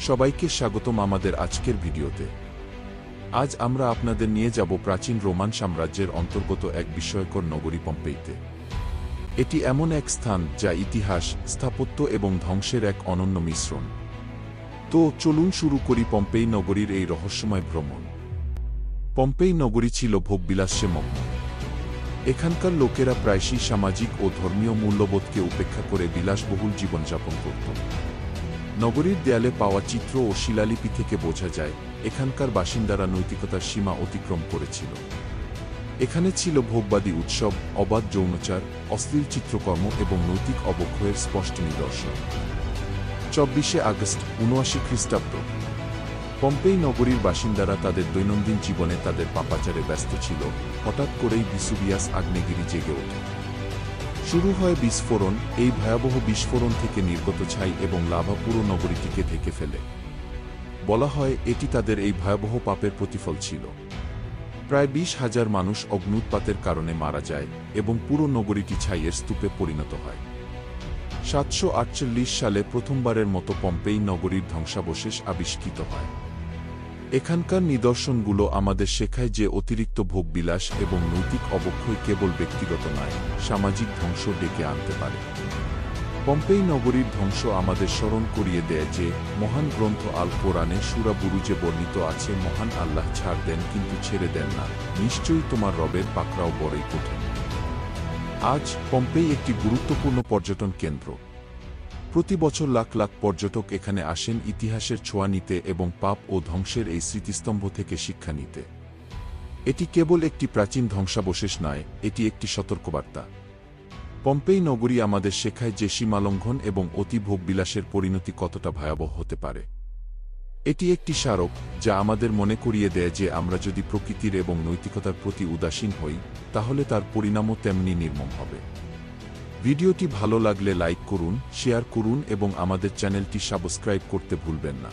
সবাইকে স্বাগতম আমাদের আজকের ভিডিওতে। আজ আমরা আপনাদের নিয়ে যাব প্রাচীন রোমান সাম্রাজ্যের অন্তর্গত এক বিস্ময়কর নগরী পম্পেইতে। এটি এমন এক স্থান যা ইতিহাস, স্থাপত্য এবং ধ্বংসের এক অনন্য মিশ্রণ। তো চলুন শুরু করি পম্পেই নগরীর এই রহস্যময় ভ্রমণ। পম্পেই নগরী ছিল ভোগবিলাসে মগ্ন। এখানকার লোকেরা প্রায়শই সামাজিক ও ধর্মীয় মূল্যবোধকে উপেক্ষা করে বিলাসবহুল জীবনযাপন করত। নগরীর দেয়ালে পাওয়া চিত্র ও শিলালিপি থেকে বোঝা যায় এখানকার বাসিন্দারা নৈতিকতার সীমা অতিক্রম করেছিল। এখানে ছিল ভোগবাদী উৎসব, অবাধ যৌনচার, অশ্লীল চিত্রকর্ম এবং নৈতিক অবক্ষয়ের স্পষ্ট নিদর্শন। 24শে আগস্ট 79 খ্রিস্টাব্দ। পম্পেই নগরীর বাসিন্দারা তাদের দৈনন্দিন জীবনে তাদের পাপাচারে ব্যস্ত ছিল। হঠাৎ করেই ভিসুভিয়াস আগ্নেয়গিরি জেগে ওঠে। শুরু হয় বিস্ফোরণ। এই ভয়াবহ বিস্ফোরণ থেকে নির্গত ছাই এবং লাভা পুরো নগরীটিকে ঢেকে ফেলে। বলা হয় এটি তাদের এই ভয়াবহ পাপের প্রতিফল ছিল। প্রায় 20,000 মানুষ অগ্ন্যুৎপাতের কারণে মারা যায় এবং পুরো নগরীটি ছাইয়ের স্তূপে পরিণত হয়। 748 সালে প্রথমবারের মতো পম্পেই নগরীর ধ্বংসাবশেষ আবিষ্কৃত হয়। এখানকার নিদর্শনগুলো আমাদের শেখায় যে অতিরিক্ত ভোগবিলাস এবং নৈতিক অবক্ষয় কেবল ব্যক্তিগত নয়, সামাজিক ধ্বংস ডেকে আনতে পারে। পম্পেই নগরীর ধ্বংস আমাদের স্মরণ করিয়ে দেয় যে মহান গ্রন্থ আল কোরআনে সূরা বুরুজে বর্ণিত আছে, মহান আল্লাহ ছাড় দেন কিন্তু ছেড়ে দেন না, নিশ্চয়ই তোমার রবের পাকড়াও বড়ই কঠিন। আজ পম্পেই একটি গুরুত্বপূর্ণ পর্যটন কেন্দ্র। প্রতি বছর লাখ লাখ পর্যটক এখানে আসেন ইতিহাসের ছোঁয়া নিতে এবং পাপ ও ধ্বংসের এই স্মৃতিস্তম্ভ থেকে শিক্ষা নিতে। এটি কেবল একটি প্রাচীন ধ্বংসাবশেষ নয়, এটি একটি সতর্কবার্তা। পম্পেই নগরী আমাদের শেখায় যে সীমালঙ্ঘন এবং অতি ভোগবিলাসের পরিণতি কতটা ভয়াবহ হতে পারে। এটি একটি স্মারক যা আমাদের মনে করিয়ে দেয় যে আমরা যদি প্রকৃতির এবং নৈতিকতার প্রতি উদাসীন হই, তাহলে তার পরিণামও তেমনি নির্মম হবে। ভিডিওটি ভালো লাগলে লাইক করুন, শেয়ার করুন এবং আমাদের চ্যানেলটি সাবস্ক্রাইব করতে ভুলবেন না।